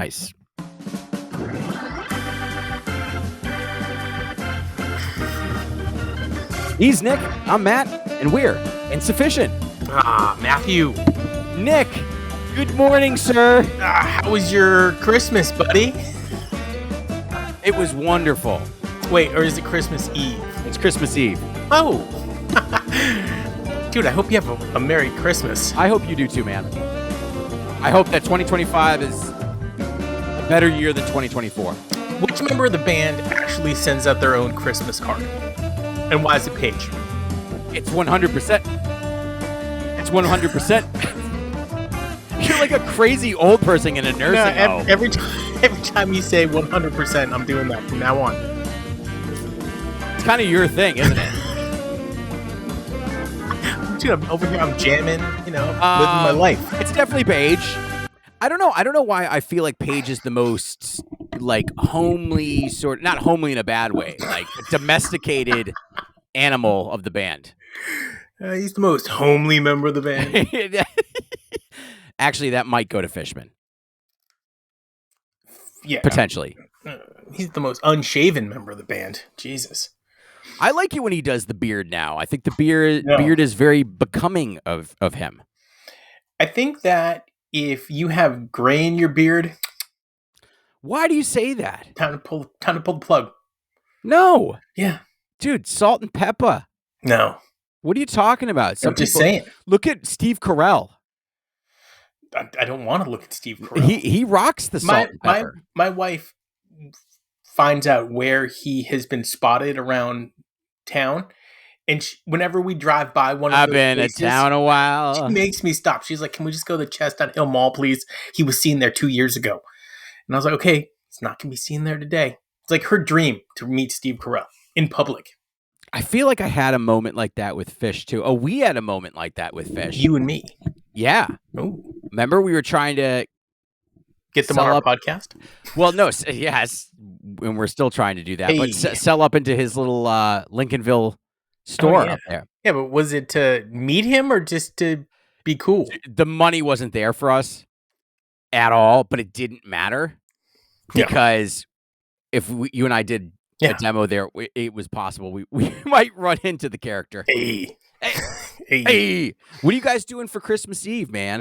Nice. He's Nick. I'm Matt, and we're Insuphishent. Matthew. Nick, good morning, sir. How was your Christmas, buddy? It was wonderful. Wait, or is it Christmas Eve? It's Christmas Eve. Oh. Dude, I hope you have a Merry Christmas. I hope you do too, man. I hope that 2025 is a better year than 2024. Which member of the band actually sends out their own Christmas card? And why is it Paige? It's 100%. It's 100%. You're like a crazy old person in a nursing home. Every time you say 100%, I'm doing that from now on. It's kind of your thing, isn't it? Dude, I'm over here, I'm jamming, living my life. It's definitely Paige. I don't know why I feel like Paige is the most, like, homely sort, not homely in a bad way, like, domesticated animal of the band. He's the most homely member of the band. Actually, that might go to Fishman. Yeah. Potentially. He's the most unshaven member of the band. Jesus. I like it when he does the beard now. I think the beard is very becoming of him. I think that if you have gray in your beard, why do you say that? Time to pull the plug. No. Yeah. Dude, salt and pepper. No. What are you talking about? I'm just saying. Look at Steve Carell. I don't want to look at Steve Carell. He rocks the salt and pepper. My wife finds out where he has been spotted around town, and whenever we drive by one of those places, I've been in town a while. She makes me stop. She's like, "Can we just go to the Chestnut Hill Mall, please? He was seen there 2 years ago." And I was like, "Okay, it's not gonna be seen there today." It's like her dream to meet Steve Carell in public. I feel like I had a moment like that with Phish too. Oh, we had a moment like that with Phish. You and me. Yeah. Oh. Remember we were trying to get them on our podcast? Well, no, yes, and we're still trying to do that, but sell up into his little Lincolnville store up there. Yeah, but was it to meet him or just to be cool? The money wasn't there for us at all, but it didn't matter because if you and I did a demo there, it was possible we might run into the character. Hey. What are you guys doing for Christmas Eve, man?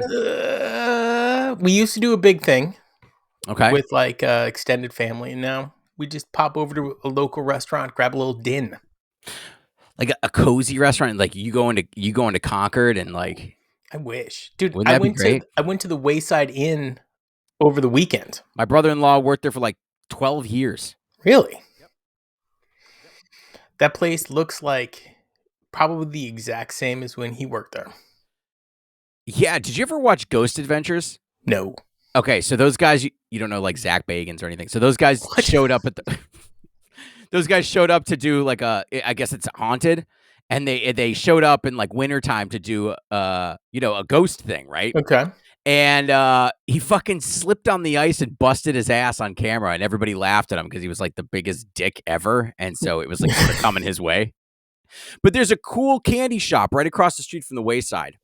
We used to do a big thing, with like extended family, and now we just pop over to a local restaurant, grab a little din, like a cozy restaurant. Like you go into Concord, and like I wish, dude. Wouldn't that be great? I went to the Wayside Inn over the weekend. My brother-in-law worked there for like 12 years. Really? Yep. That place looks like probably the exact same as when he worked there. Yeah. Did you ever watch Ghost Adventures? No. Okay, so those guys, you don't know like Zach Bagans or anything. So those guys showed up those guys showed up to do like I guess it's haunted, and they showed up in like wintertime to do a ghost thing, right? Okay. And he fucking slipped on the ice and busted his ass on camera, and everybody laughed at him because he was like the biggest dick ever, and so it was like sort of coming his way. But there's a cool candy shop right across the street from the Wayside.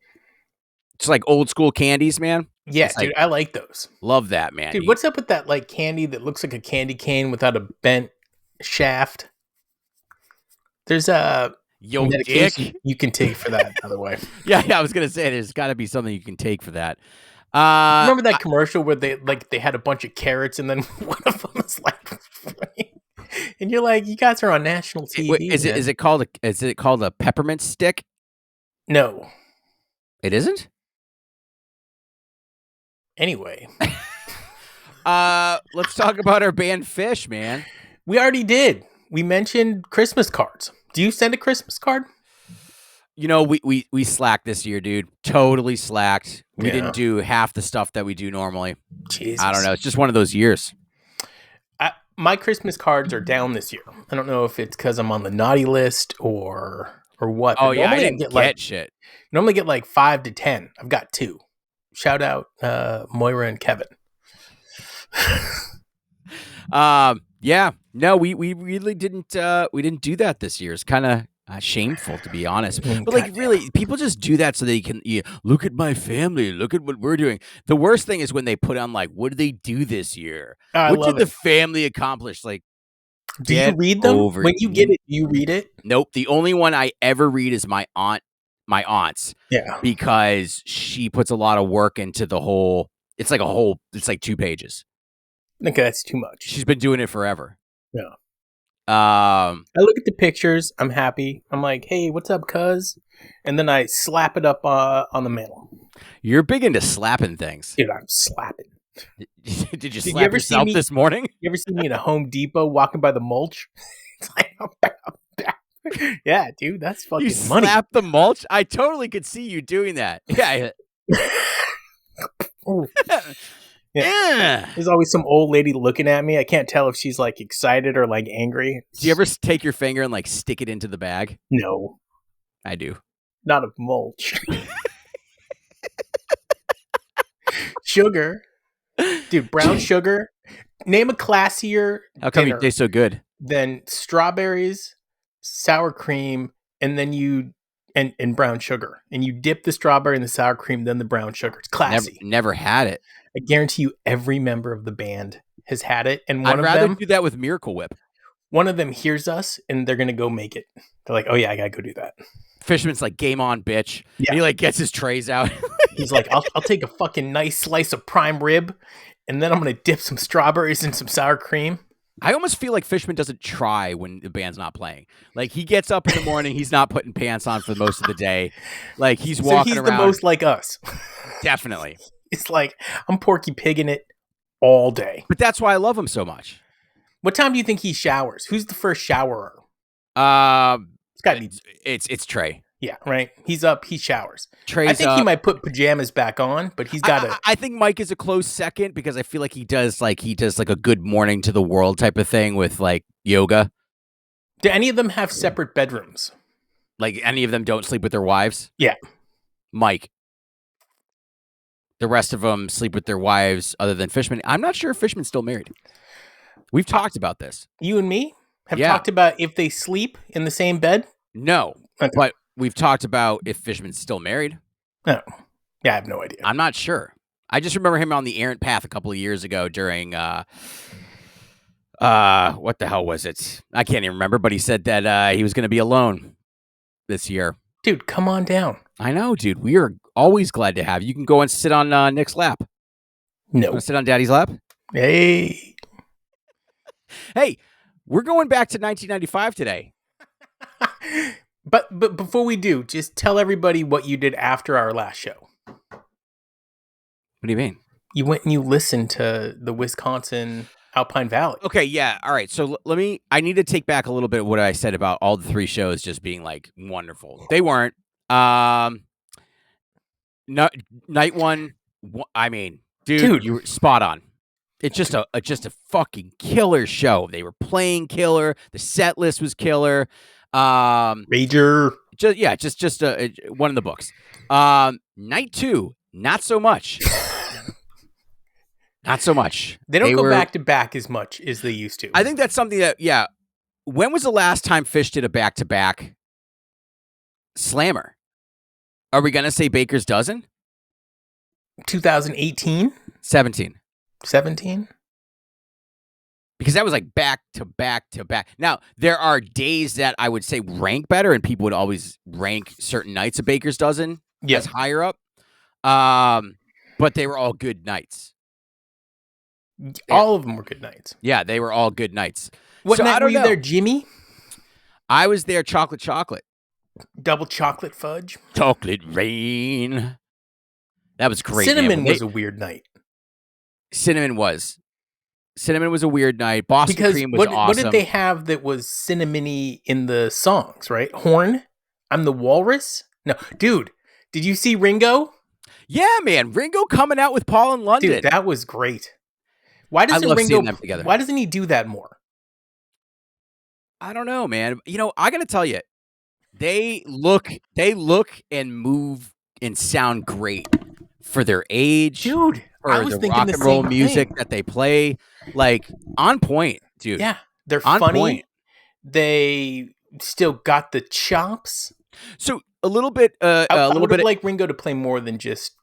It's like old school candies, man. Yeah, it's dude, I like those. Love that, man. Dude, what's up with that like candy that looks like a candy cane without a bent shaft? There's a medication you can take for that, by the way. Yeah, I was gonna say there's got to be something you can take for that. Remember that commercial where they had a bunch of carrots and then one of them was like, and you're like, you guys are on national TV. Wait, is it called a peppermint stick? No, it isn't. Anyway, let's talk about our band Phish, man. We already did. We mentioned Christmas cards. Do you send a Christmas card? We slacked this year, dude. Totally slacked. We didn't do half the stuff that we do normally. Jesus. I don't know. It's just one of those years. My Christmas cards are down this year. I don't know if it's because I'm on the naughty list or what. Oh, yeah. I didn't get shit. Normally get like 5 to 10. I've got 2. Shout out Moira and Kevin. Yeah. No, we really didn't do that this year. It's kind of Shameful, to be honest. But like, Goddamn. really, people just do that so they can look at my family, look at what we're doing. The worst thing is when they put on like, what did they do this year? I What love did the it. family accomplish? Like, Do you get read them over when it. you get it? Do you read it? Nope. The only one I ever read is my aunt's, Yeah. because she puts a lot of work into the whole. It's like 2 pages. Okay, that's too much. She's been doing it forever. Yeah. I look at the pictures. I'm happy. I'm like, hey, what's up, cuz? And then I slap it up on the mantle. You're big into slapping things. Dude, I'm slapping. Did you slap yourself this morning? You ever see me in a Home Depot walking by the mulch? It's like, yeah, dude, that's fucking you money. Slap the mulch? I totally could see you doing that. Yeah. Yeah. There's always some old lady looking at me. I can't tell if she's like excited or like angry. Do you ever take your finger and like stick it into the bag? No. I do. Not of mulch. Sugar. Dude, brown sugar. Name a classier How come you taste so good? Than strawberries, sour cream, and then and brown sugar. And you dip the strawberry in the sour cream, then the brown sugar. It's classy. Never had it. I guarantee you every member of the band has had it. And I'd rather do that with Miracle Whip. One of them hears us and they're going to go make it. They're like, oh yeah, I got to go do that. Fishman's like, game on, bitch. Yeah. And he like gets his trays out. He's like, I'll take a fucking nice slice of prime rib and then I'm going to dip some strawberries in some sour cream. I almost feel like Fishman doesn't try when the band's not playing. Like, he gets up in the morning, he's not putting pants on for most of the day. Like, he's walking around. He's the most like us. Definitely. It's like, I'm Porky Pigging it all day. But that's why I love him so much. What time do you think he showers? Who's the first showerer? It's Trey. Yeah, right. He's up. He showers. Trey's I think he might put pajamas back on, but he's got to. I think Mike is a close second because I feel like he does like a good morning to the world type of thing with like yoga. Do any of them have separate bedrooms? Like any of them don't sleep with their wives? Yeah. Mike. The rest of them sleep with their wives other than Fishman. I'm not sure if Fishman's still married. We've talked about this. You and me have talked about if they sleep in the same bed? No. Okay. But we've talked about if Fishman's still married. Oh. Yeah, I have no idea. I'm not sure. I just remember him on the Errant Path a couple of years ago during what the hell was it? I can't even remember, but he said that he was going to be alone this year. Dude, come on down. I know, dude. We are always glad to have you. You can go and sit on Nick's lap. No. Want to sit on Daddy's lap? Hey. Hey, we're going back to 1995 today. But before we do, just tell everybody what you did after our last show. What do you mean? You went and you listened to the Wisconsin Alpine Valley. Okay, yeah. All right. So I need to take back a little bit of what I said about all the 3 shows just being like wonderful. They weren't. Night one, I mean, dude, you were spot on. It's just a fucking killer show. They were playing killer. The set list was killer. Rager. Just one of the books. Night 2, not so much. Not so much. They don't go back to back as much as they used to. I think that's something that, yeah. When was the last time Phish did a back-to-back slammer? Are we going to say Baker's Dozen? 2018? 17. 17? Because that was like back to back to back. Now, there are days that I would say rank better, and people would always rank certain nights of Baker's Dozen as higher up. But they were all good nights. All of them were good nights. Yeah, they were all good nights. What night were you there, Jimmy? I was there, chocolate. Double chocolate fudge. Chocolate rain. That was great. Cinnamon was a weird night. Cinnamon was a weird night. Boston Cream was awesome. What did they have that was cinnamony in the songs, right? Horn? I'm the Walrus? No. Dude, did you see Ringo? Yeah, man. Ringo coming out with Paul in London. Dude, that was great. Why doesn't Ringo them together. Why doesn't he do that more? I don't know, man. You know, I got to tell you, they look and move and sound great for their age. Dude, I was thinking rock and roll music that they play, like on point, dude. Yeah, they're funny. Point. They still got the chops. So a little bit, I would have liked Ringo to play more than just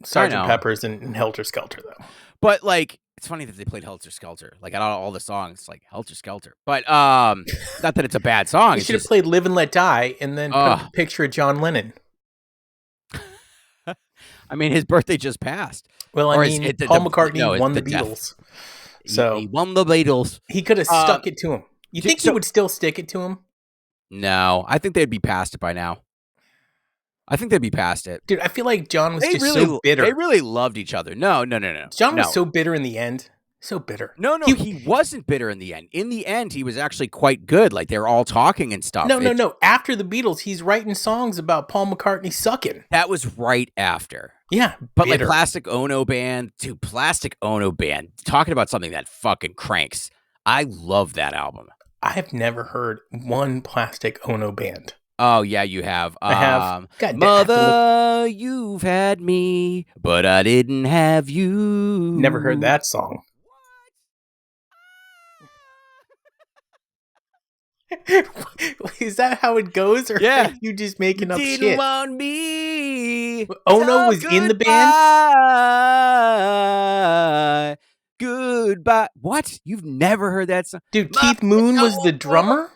Sgt. Pepper's and Helter Skelter, though. But like, it's funny that they played Helter Skelter. Like, out of all the songs, like Helter Skelter. But not that it's a bad song. You should have played Live and Let Die and then put up a picture of John Lennon. I mean, his birthday just passed. Well, I mean, Paul McCartney won the Beatles. So he won the Beatles. He could have stuck it to him. You think he would still stick it to him? No, I think they'd be past it by now. I think they'd be past it. Dude, I feel like John was so bitter. They really loved each other. No. John was so bitter in the end. So bitter. No, he wasn't bitter in the end. In the end, he was actually quite good. Like, they were all talking and stuff. No. After the Beatles, he's writing songs about Paul McCartney sucking. That was right after. Yeah, but bitter. Like Plastic Ono Band, dude, Plastic Ono Band, talking about something that fucking cranks. I love that album. I have never heard one Plastic Ono Band. Oh, yeah, you have. I have. God, Mother, you've had me, but I didn't have you. Never heard that song. Is that how it goes, or are you just making up shit? Didn't want me. Ono was in the band? Goodbye. What? You've never heard that song? Dude, Keith Moon was the drummer?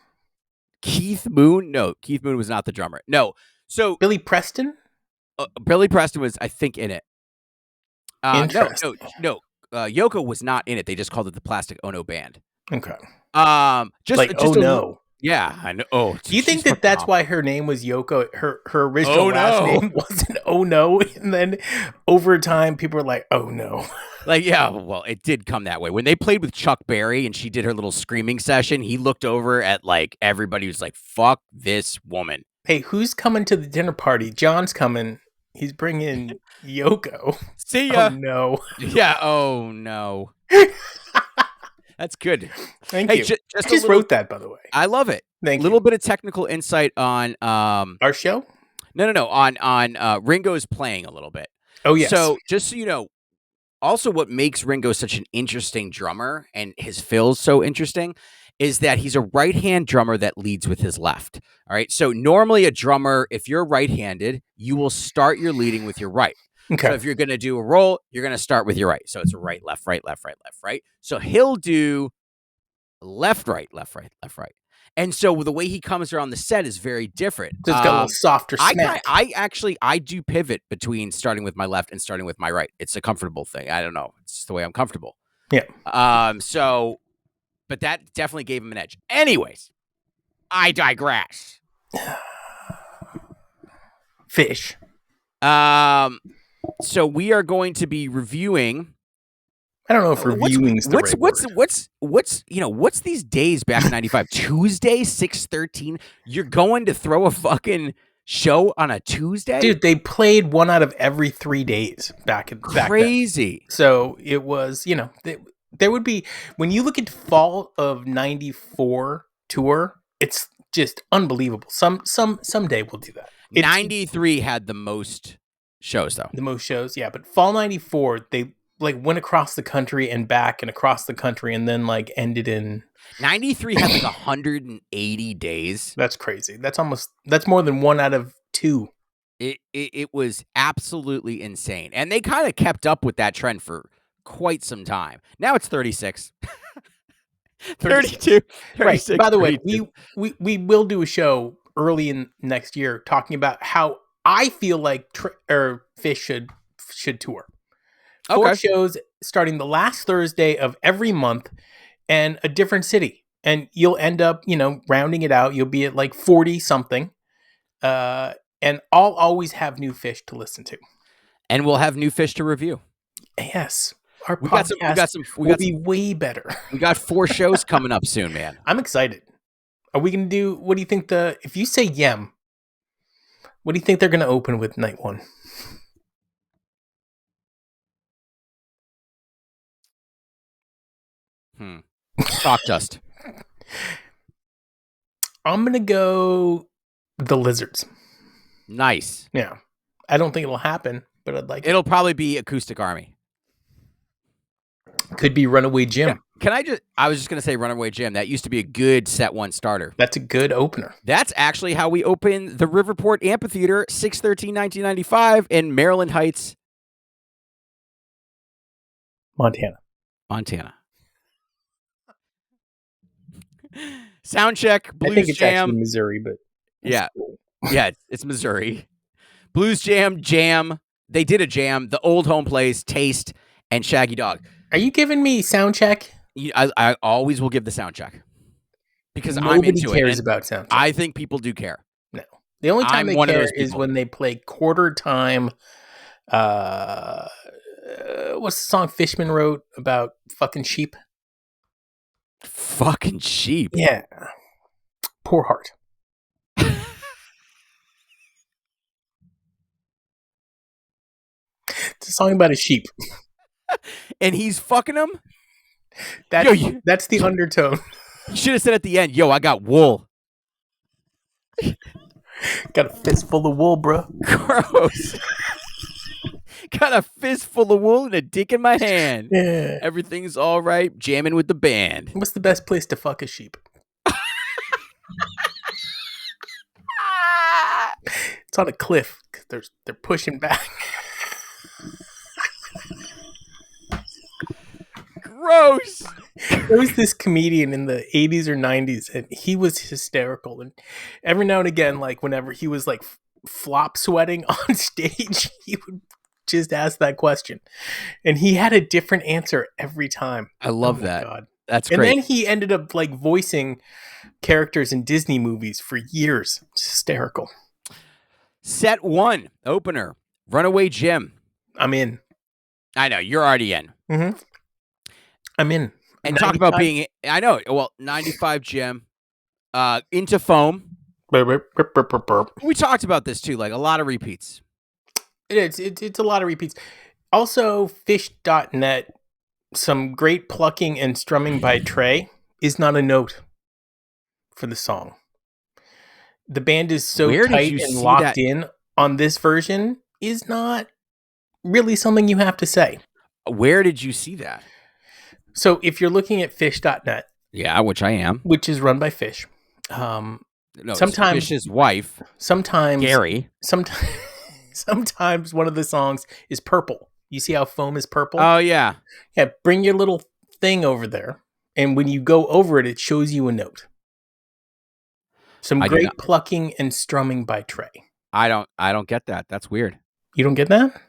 Keith Moon? No, Keith Moon was not the drummer. No. So Billy Preston? Billy Preston was, I think, in it. Interesting. No. Yoko was not in it. They just called it the Plastic Ono Band. Okay. No. Yeah, I know. Oh, do you think that's why her name was Yoko? Her original last name wasn't Oh No, and then over time people were like, Oh No. Like, yeah, well, it did come that way. When they played with Chuck Berry and she did her little screaming session, he looked over at like everybody was like, "Fuck this woman." Hey, who's coming to the dinner party? John's coming. He's bringing Yoko. See ya. Oh no. Yeah. Oh no. That's good. Thank you. I just wrote that, by the way. I love it. Thank you. A little bit of technical insight on our show. No. On Ringo's playing a little bit. Oh yes. So just so you know, also what makes Ringo such an interesting drummer and his fills so interesting is that he's a right-hand drummer that leads with his left. All right. So normally a drummer, if you're right-handed, you will start your leading with your right. Okay. So if you're going to do a roll, you're going to start with your right. So it's right, left, right, left, right, left, right. So he'll do left, right, left, right, left, right. And so the way he comes around the set is very different. Just got a little softer snap. I do pivot between starting with my left and starting with my right. It's a comfortable thing. I don't know. It's just the way I'm comfortable. Yeah. But that definitely gave him an edge. Anyways, I digress. Phish. So we are going to be reviewing. I don't know if reviewing is the right word. What's these days back in 95? Tuesday, 6/13. You're going to throw a fucking show on a Tuesday? Dude, they played one out of every 3 days back crazy. Then. So it was, there would be, when you look at fall of 94 tour, it's just unbelievable. Someday we'll do that. 93 had the most shows though. The most shows, yeah. But fall 94, they like went across the country and back and across the country and then like ended in 93 had like 180 days. That's crazy. That's more than 1 out of 2. It was absolutely insane. And they kind of kept up with that trend for quite some time. Now it's 36. 32. 36, right. By the way, 32. we will do a show early in next year talking about how I feel like Phish should tour. 4 shows starting the last Thursday of every month and a different city. And you'll end up, rounding it out. You'll be at like 40 something. And I'll always have new Phish to listen to. And we'll have new Phish to review. Yes. Our podcast will be way better. We got 4 shows coming up soon, man. I'm excited. Are we going to do, what do you think if you say Yem, what do you think they're going to open with night 1? Chalk dust. I'm going to go the Lizards. Nice. Yeah. I don't think it'll happen, but I'd like It'll probably be Acoustic Army. Could be Runaway Jim. I was just going to say Runaway Jim. That used to be a good set one starter. That's a good opener. That's actually how we open the Riverport Amphitheater, 6/13/1995 in Maryland Heights, Montana. Sound check, Blues I think it's Jam. actually Missouri, but Yeah. cool. Yeah, it's Missouri. Blues Jam. They did a jam. The Old Home Place, Taste, and Shaggy Dog. Are you giving me sound check? I always will give the sound check because Nobody I'm into cares it. about sound check. I think people do care. No. The only time I'm they one of care those is people. when they play quarter time. What's the song Fishman wrote about fucking sheep? Fucking sheep. Yeah. Poor heart. It's a song about a sheep. And he's fucking them? That's the undertone. You should have said at the end, yo, I got wool. Got a fistful of wool, bro. Gross. Got a fistful of wool and a dick in my hand. Yeah. Everything's all right. Jamming with the band. What's the best place to fuck a sheep? It's on a cliff because they're pushing back. Gross. There was this comedian in the 80s or 90s, and he was hysterical. And every now and again, like whenever he was like flop sweating on stage, he would just ask that question. And he had a different answer every time. I love that. God. That's and great. then he ended up like voicing characters in Disney movies for years. It's hysterical. Set one, opener, Runaway Jim. I'm in. I know, you're already in. Mm-hmm. I'm in. And talk about being, I know, well, 95 Jim, Into Foam. We talked about this too, like a lot of repeats. It's a lot of repeats. Also, Phish.net, some great plucking and strumming by Trey is not a note for the song. The band is so tight and locked in on this version is not really something you have to say. Where did you see that? So if you're looking at Phish.net. Yeah, which I am. Which is run by Phish. No, sometimes Phish's wife. Sometimes Gary. Sometimes one of the songs is purple. You see how foam is purple? Oh, yeah. Yeah, bring your little thing over there. And when you go over it, it shows you a note. Some great plucking and strumming by Trey. I don't get that. That's weird. You don't get that?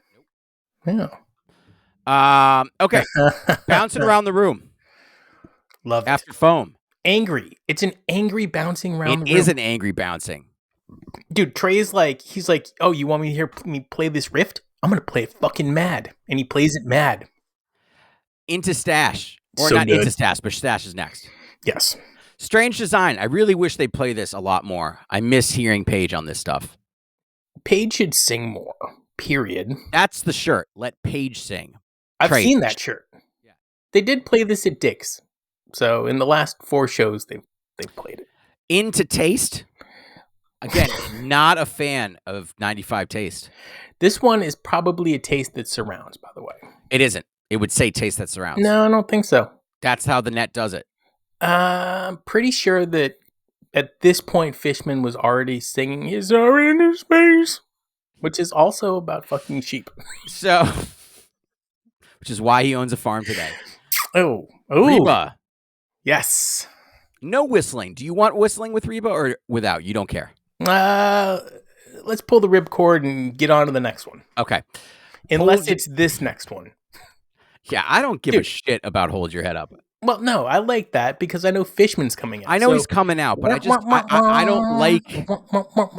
Yeah. Okay. Bouncing around the room. Love it. After foam. Angry. It's an angry bouncing around the room. It is an angry bouncing. Dude, Trey is like, he's like, oh, you want me to hear me play this riff? I'm going to play it fucking mad. And he plays it mad. Into Stash. Or so not good. Into Stash, but Stash is next. Yes. Strange Design. I really wish they play this a lot more. I miss hearing Paige on this stuff. Paige should sing more, period. That's the shirt. Let Paige sing. I've seen that shirt. Yeah. They did play this at Dick's. So in the last 4 shows, they played it. Into Taste. Again, not a fan of 95 Taste. This one is probably a taste that surrounds, by the way. It isn't. It would say Taste That Surrounds. No, I don't think so. That's how the net does it. I'm pretty sure that at this point, Fishman was already singing his Inner Space, which is also about fucking sheep. So, which is why he owns a farm today. Oh. Reba. Yes. No whistling. Do you want whistling with Reba or without? You don't care. Let's pull the ripcord and get on to the next one. Okay. Unless it's this next one. Yeah, I don't give a shit about Hold Your Head Up. Well, no, I like that because I know Fishman's coming out. I know he's coming out, but I don't like...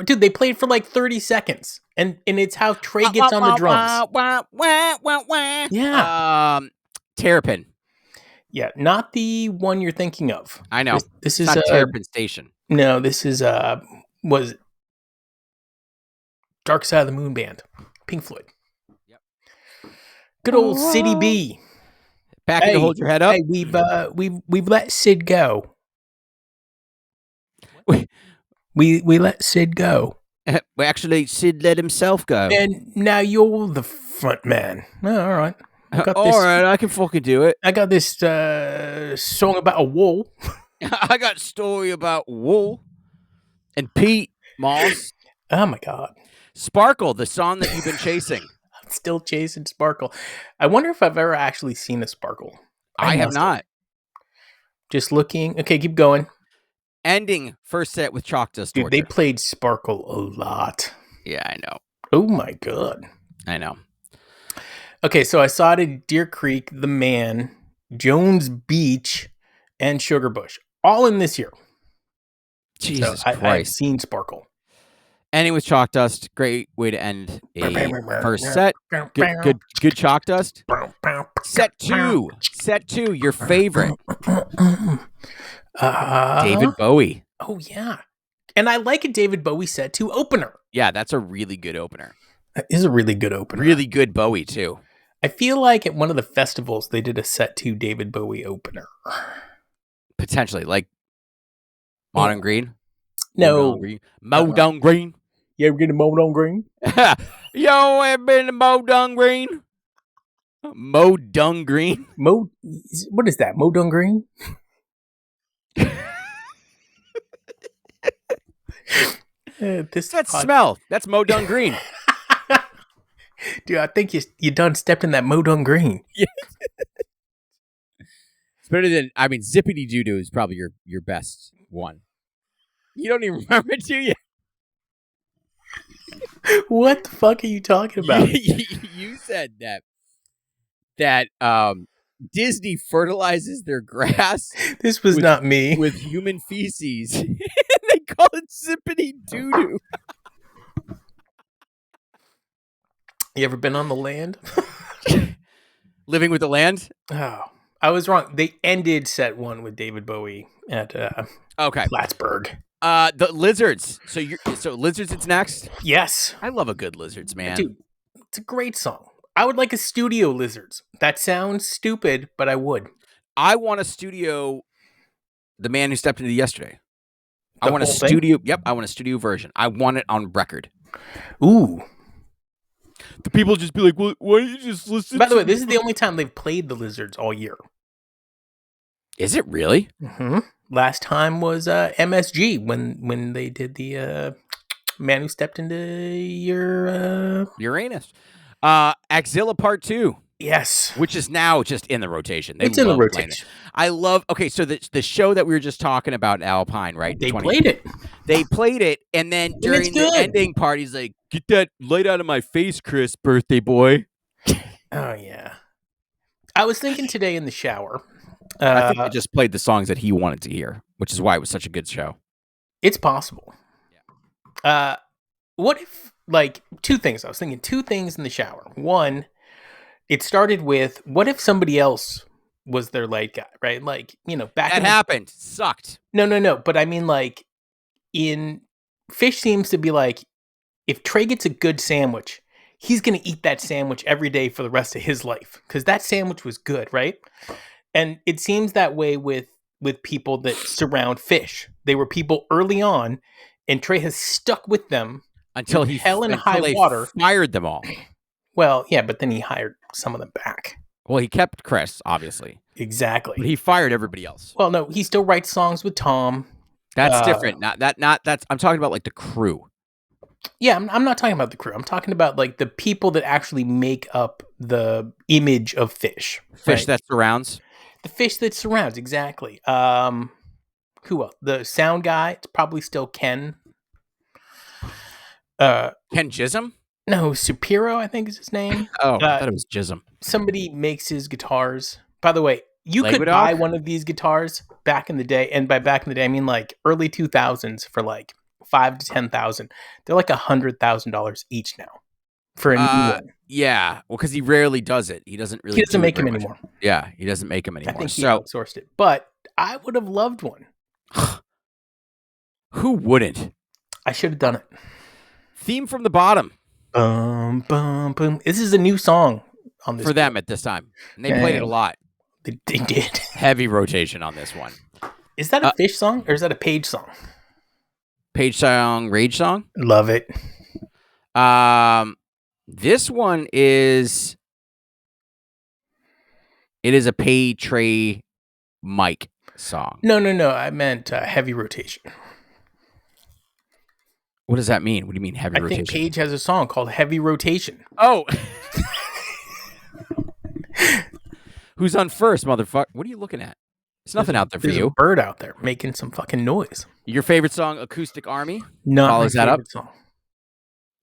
Dude, they played for like 30 seconds. And it's how Trey gets on the drums. Yeah. Terrapin. Yeah, not the one you're thinking of. I know. This is not Terrapin Station. No, this is was Dark Side of the Moon Band, Pink Floyd. Yep. Good old City B. Back to Hold Your Head Up. Hey, we've let Sid go. We let Sid go. Actually, Sid let himself go. And now you're the front man. Oh, all right. All right, I can fucking do it. I got this song about a wool. I got a story about wool and Pete Moss. Oh my god. Sparkle, the song that you've been chasing. I'm still chasing Sparkle. I wonder if I've ever actually seen a Sparkle. I have not. Just looking. Okay, keep going. Ending first set with Chalk Dust Dude, Torture. they played Sparkle a lot. Yeah, I know. Oh my god. I know. Okay, so I saw it at Deer Creek, The Man, Jones Beach, and Sugarbush. All in this year. Jesus so Christ. I've seen Sparkle. Ending with Chalk Dust. Great way to end a first set. Good Chalk Dust. Set two. Set two, your favorite. David Bowie. Oh, yeah. And I like a David Bowie set 2 opener. Yeah, that's a really good opener. That is a really good opener. Really good Bowie, too. I feel like at one of the festivals, they did a set 2 David Bowie opener. Potentially. Like Modern Green? No. Modern Green. You ever get a Modern Green? Yo, ever been to Modern Green? Modern Green? What is that? Modern Green? Smell. That's Modern Green. Dude, I think you done stepped in that Modern Green. Yeah. It's better than, Zippity Doo Doo is probably your best one. You don't even remember it, do you? What the fuck are you talking about? You said that Disney fertilizes their grass. This was not me. With human feces. They call it Zippity Doo Doo. You ever been on the land? Living with the Land? Oh, I was wrong. They ended set 1 with David Bowie at Plattsburgh. The Lizards. So Lizards, it's next? Yes. I love a good Lizards, man. Dude, it's a great song. I would like a studio Lizards. That sounds stupid, but I would. I want a studio The Man Who Stepped Into Yesterday. I want a studio. Yep, I want a studio version. I want it on record. Ooh. The people just be like, well, why don't you just listen? By the way, this is the only time they've played the Lizards all year. Is it really? Mm-hmm. Last time was MSG when they did the Man Who Stepped Into Your Uranus. Axilla Part 2. Yes. Which is now just in the rotation. It's in the rotation. I love, okay, so the show that we were just talking about, Alpine, right? They played it. They played it, and then during the ending part, he's like, get that light out of my face, Chris, birthday boy. Oh, yeah. I was thinking today in the shower. I think they just played the songs that he wanted to hear, which is why it was such a good show. It's possible. Yeah. What if, like, two things. I was thinking two things in the shower. One, it started with, what if somebody else was their light guy, right? Like, back that happened. Sucked. No. But I mean, like, Phish seems to be like, if Trey gets a good sandwich, he's going to eat that sandwich every day for the rest of his life. Because that sandwich was good, right? And it seems that way with people that surround Phish. They were people early on, and Trey has stuck with them until high water. Fired them all. Well, yeah, but then he hired some of them back. Well, he kept Chris, obviously. Exactly. But he fired everybody else. Well, no, he still writes songs with Tom. That's different. I'm talking about like the crew. Yeah, I'm not talking about the crew. I'm talking about like the people that actually make up the image of Phish. Phish that surrounds. The Phish that surrounds, exactly. Who else? The sound guy. It's probably still Ken. Ken Jism? No, Supiro, I think is his name. Oh, I thought it was Jism. Somebody makes his guitars. By the way, you could buy one of these guitars back in the day, and by back in the day, I mean like early 2000s for like $5,000 to $10,000. They're like $100,000 each now for a new one. Yeah, well, because he rarely does it. He doesn't really. He doesn't make them anymore. Yeah, he doesn't make them anymore. I think he outsourced it, but I would have loved one. Who wouldn't? I should have done it. Theme from the Bottom. Bum, bum, bum. This is a new song on this for them at this time. And they played it a lot. They did. Heavy rotation on this one. Is that a Phish song or is that a Page song? Page song, Rage song? Love it. This one is It is a Pay Trey Mike song. No. I meant Heavy Rotation. What does that mean? What do you mean heavy rotation? I think Page has a song called Heavy Rotation. Oh. Who's on first, motherfucker? What are you looking at? There's nothing out there for you. There's a bird out there making some fucking noise. Your favorite song, Acoustic Army? Not follows my that up. favorite song.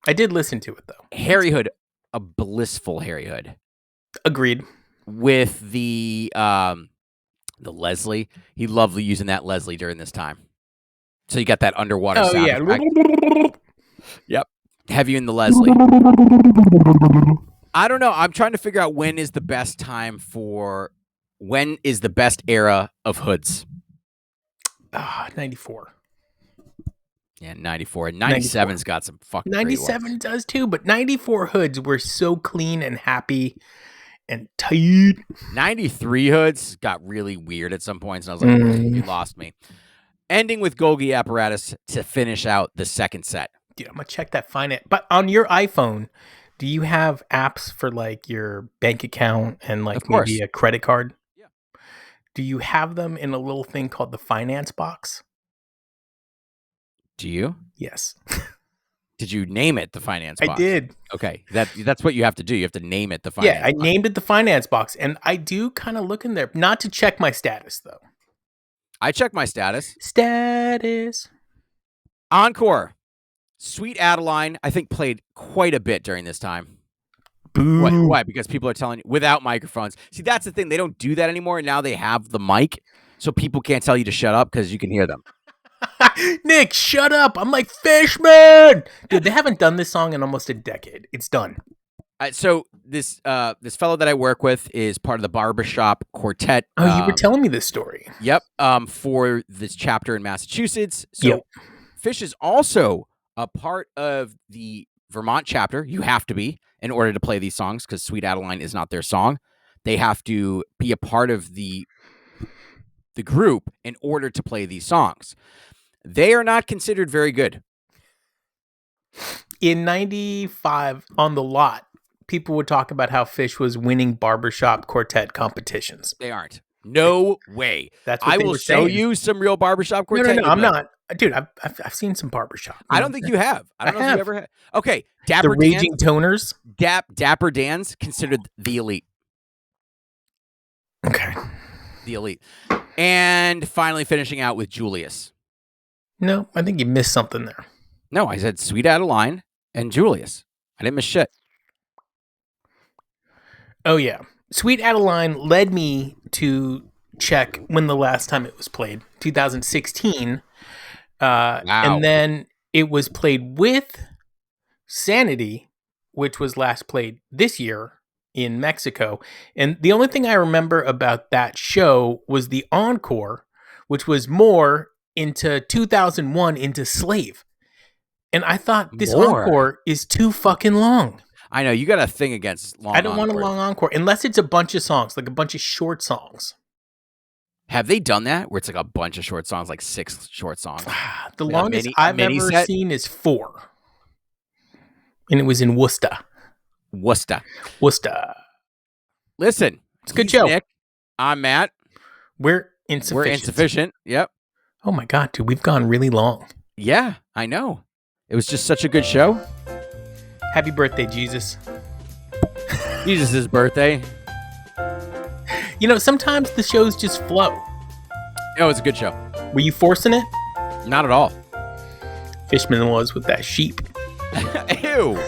I did listen to it though. Harry Hood, a blissful Harry Hood. Agreed. With the Leslie, he loved using that Leslie during this time. So you got that underwater sound effect. Yep. Heavy in the Leslie. I don't know. I'm trying to figure out when is the best era of hoods. 94. Yeah, 94. And 97's got some fucking 97 does too, but 94 hoods were so clean and happy and tight. 93 hoods got really weird at some points, and I was like, you lost me. Ending with Golgi Apparatus to finish out the second set. Dude, I'm going to check that finance. But on your iPhone, do you have apps for like your bank account and like maybe a credit card? Yeah. Do you have them in a little thing called the finance box? Do you? Yes. Did you name it the finance box? I did. Okay. That's what you have to do. You have to name it the finance box. Yeah, I named it the finance box. And I do kind of look in there. Not to check my status, though. I check my status. Status. Encore. Sweet Adeline, I think, played quite a bit during this time. Boo. Why? Because people are telling you without microphones. See, that's the thing. They don't do that anymore. Now they have the mic, so people can't tell you to shut up because you can hear them. Nick, shut up. I'm like, Fishman. Dude, they haven't done this song in almost a decade. It's done. So this fellow that I work with is part of the barbershop quartet. Oh, you were telling me this story. Yep. For this chapter in Massachusetts. So Phish is also a part of the Vermont chapter. You have to be in order to play these songs because Sweet Adeline is not their song. They have to be a part of the group in order to play these songs. They are not considered very good. In 95 on the lot, people would talk about how Phish was winning barbershop quartet competitions. They aren't. No way. That's what I will show you some real barbershop quartet. No, I'm not. Dude, I've seen some barbershop. I don't think you have. I don't know if you ever have. Okay. Dapper the Raging Toners? Dapper Dan's considered the elite. Okay. The elite. And finally finishing out with Julius. No, I think you missed something there. No, I said Sweet Adeline and Julius. I didn't miss shit. Oh, yeah. Sweet Adeline led me to check when the last time it was played, 2016. Wow. And then it was played with Sanity, which was last played this year in Mexico. And the only thing I remember about that show was the encore, which was more into 2001 into Slave. And I thought this encore is too fucking long. I know. You got a thing against long I don't want a long encore unless it's a bunch of songs, like a bunch of short songs. Have they done that where it's like a bunch of short songs, like 6 short songs? The longest I've ever seen is 4. And it was in Worcester. Listen. It's a good show. Nick. I'm Matt. We're Insufficient. Yep. Oh my God, dude. We've gone really long. Yeah, I know. It was just such a good show. Happy birthday, Jesus. Jesus' birthday. You know, sometimes the shows just flow. Oh, it's a good show. Were you forcing it? Not at all. Fishman was with that sheep. Ew.